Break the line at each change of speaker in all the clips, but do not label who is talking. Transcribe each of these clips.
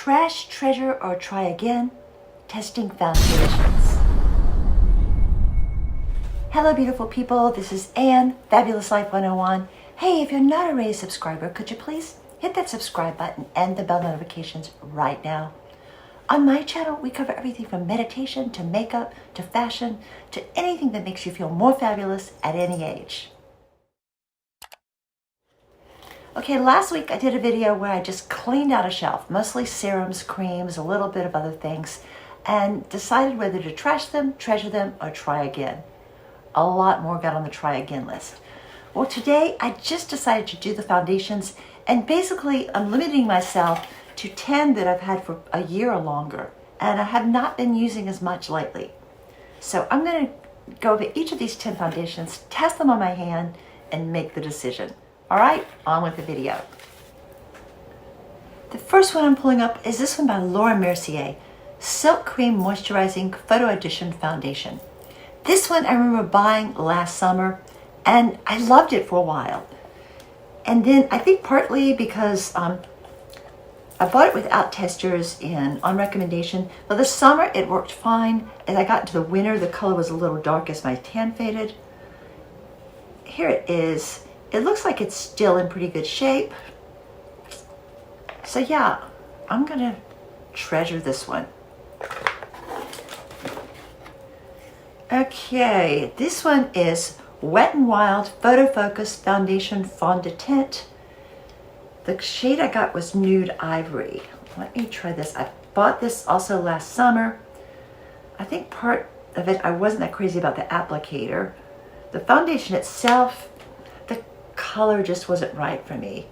Trash, treasure, or try again? Testing foundations. Hello beautiful people, this is Anne, Fabulous Life 101. Hey, if you're not already a subscriber, could you please hit that subscribe button and the bell notifications right now? On my channel, we cover everything from meditation to makeup to fashion to anything that makes you feel more fabulous at any age. Okay, last week I did a video where I just cleaned out a shelf, mostly serums, creams, a little bit of other things, and decided whether to trash them, treasure them, or try again. A lot more got on the try again list. Well, today I just decided to do the foundations, and basically I'm limiting myself to 10 that I've had for a year or longer, and I have not been using as much lately. So I'm going to go over each of these 10 foundations, test them on my hand, and make the decision. All right, on with the video. The first one I'm pulling up is this one by Mercier, Silk Cream Moisturizing Photo Edition Foundation. This one I remember buying last summer, and I loved it for a while. And then I think partly because I bought it without testers and on recommendation, but this summer it worked fine. As I got into the winter, the color was a little dark as my tan faded. Here it is. It looks like it's still in pretty good shape. So yeah, I'm gonna treasure this one. Okay, this one is Wet n Wild Photo Focus Foundation Fondant. The shade I got was Nude Ivory. Let me try this. I bought this also last summer. I think part of it, I wasn't that crazy about the applicator. The foundation itself, the color just wasn't right for me.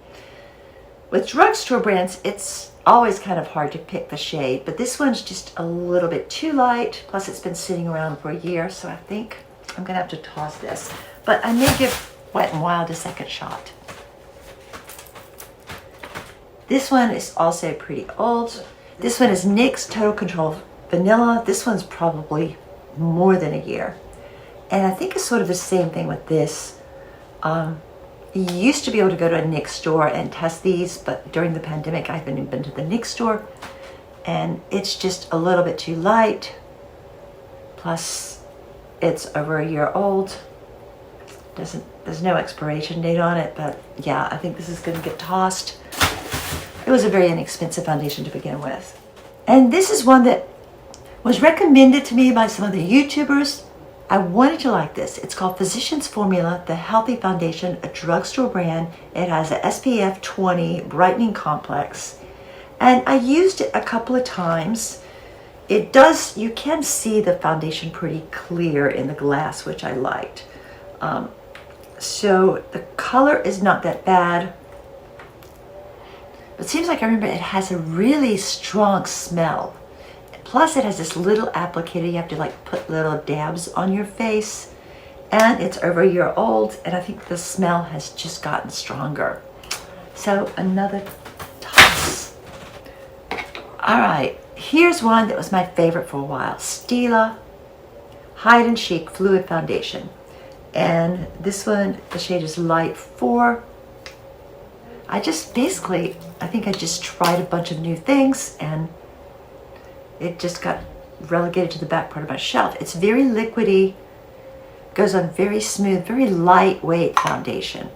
With drugstore brands, it's always kind of hard to pick the shade, but this one's just a little bit too light. Plus it's been sitting around for a year, so I think I'm gonna have to toss this. But I may give Wet n Wild a second shot. This one is also pretty old. This one is NYX Total Control Vanilla. This one's probably more than a year. And I think it's sort of the same thing with this. You used to be able to go to a NYX store and test these, but during the pandemic, I haven't even been to the NYX store. And it's just a little bit too light. Plus, it's over a year old. There's no expiration date on it, but yeah, I think this is gonna get tossed. It was a very inexpensive foundation to begin with. And this is one that was recommended to me by some of the YouTubers. I wanted to like this. It's called Physicians Formula, the Healthy Foundation, a drugstore brand. It has a SPF 20 brightening complex. And I used it a couple of times. It does, you can see the foundation pretty clear in the glass, which I liked. So the color is not that bad. It seems like I remember it has a really strong smell. Plus it has this little applicator. You have to like put little dabs on your face. And it's over a year old, and I think the smell has just gotten stronger. So another toss. All right, here's one that was my favorite for a while. Stila Hide and Chic Fluid Foundation. And this one, the shade is Light 4. I think I just tried a bunch of new things, and it just got relegated to the back part of my shelf. It's very liquidy, goes on very smooth, very lightweight foundation.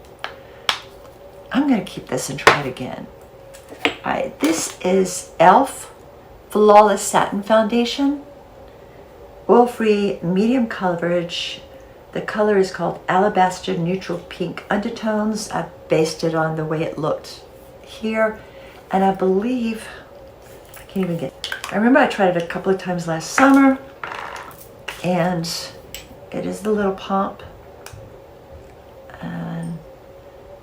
I'm gonna keep this and try it again. All right, this is e.l.f. Flawless Satin Foundation, oil-free, medium coverage. The color is called Alabaster Neutral Pink Undertones. I based it on the way it looked here, and I believe, I remember I tried it a couple of times last summer, and it is the little pump. And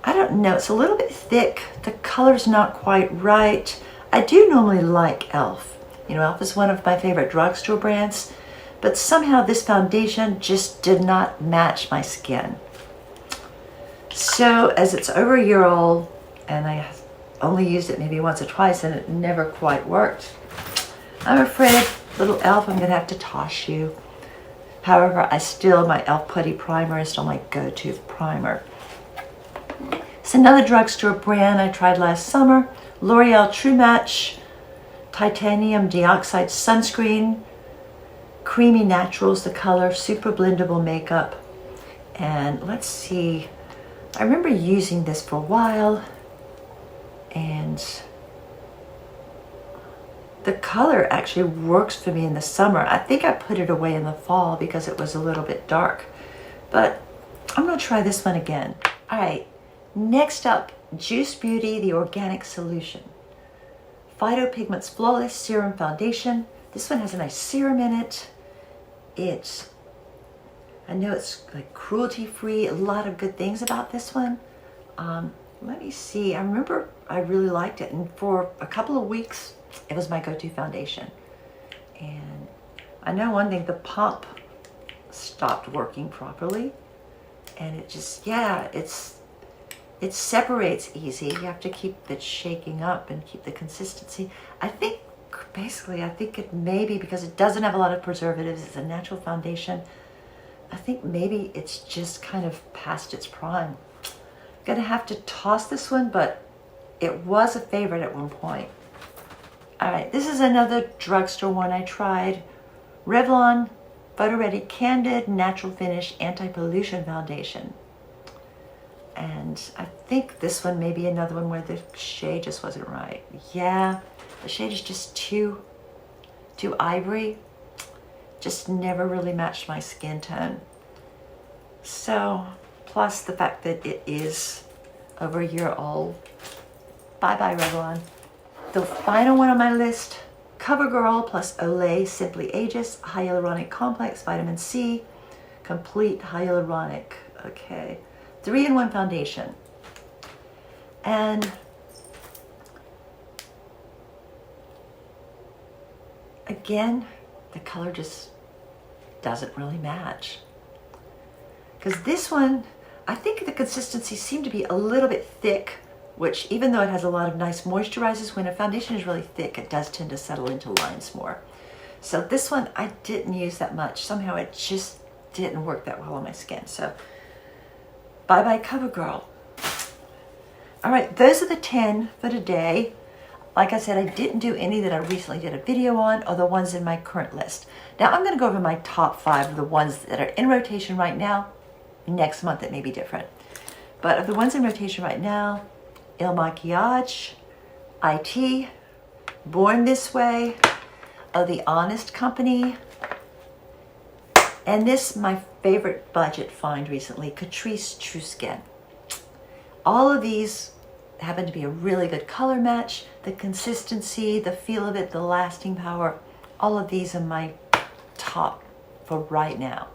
I don't know, it's a little bit thick. The color's not quite right. I do normally like e.l.f. You know, e.l.f. is one of my favorite drugstore brands, but somehow this foundation just did not match my skin. So as it's over a year old, and I only used it maybe once or twice, and it never quite worked, I'm afraid, little e.l.f., I'm gonna have to toss you. However, my e.l.f. Putty Primer is still my go-to primer. It's another drugstore brand I tried last summer, L'Oreal True Match titanium dioxide sunscreen, creamy naturals, the color, super blendable makeup. And let's see, I remember using this for a while, and the color actually works for me in the summer. I think I put it away in the fall because it was a little bit dark, but I'm gonna try this one again. All right, next up, Juice Beauty, the Organic Solution. Phytopigments Flawless Serum Foundation. This one has a nice serum in it. I know it's like cruelty-free, a lot of good things about this one. Let me see, I remember I really liked it, and for a couple of weeks, it was my go-to foundation. And I know one thing, the pump stopped working properly, and it just, yeah, it separates easy. You have to keep it shaking up and keep the consistency. I think, basically, I think it may be because it doesn't have a lot of preservatives, it's a natural foundation. I think maybe it's just kind of past its prime. Gonna have to toss this one, but it was a favorite at one point. All right, this is another drugstore one I tried. Revlon Photo Ready Candid Natural Finish Anti-Pollution Foundation. And I think this one may be another one where the shade just wasn't right. Yeah, the shade is just too ivory. Just never really matched my skin tone. So, plus the fact that it is over a year old. Bye-bye, Revlon. The final one on my list, Covergirl plus Olay Simply Ageless Hyaluronic Complex Vitamin C Complete Hyaluronic. Okay. 3-in-1 foundation. And again, the color just doesn't really match. Because this one, I think the consistency seemed to be a little bit thick, which even though it has a lot of nice moisturizers, when a foundation is really thick, it does tend to settle into lines more. So this one I didn't use that much. Somehow it just didn't work that well on my skin. So bye-bye CoverGirl. All right, those are the 10 for today. Like I said, I didn't do any that I recently did a video on, or the ones in my current list. Now I'm gonna go over my top 5 of the ones that are in rotation right now. Next month it may be different. But of the ones in rotation right now, Il Makiage, IT, Born This Way, The Honest Company, and this, my favorite budget find recently, Catrice True Skin. All of these happen to be a really good color match. The consistency, the feel of it, the lasting power, all of these are my top for right now.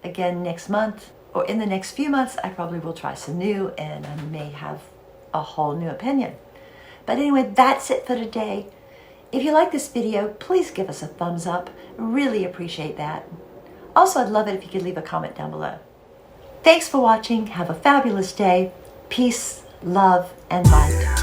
Again, next month, or in the next few months, I probably will try some new, and I may have a whole new opinion. But anyway, that's it for today. If you like this video, please give us a thumbs up. Really appreciate that. Also, I'd love it if you could leave a comment down below. Thanks for watching. Have a fabulous day. Peace, love, and light.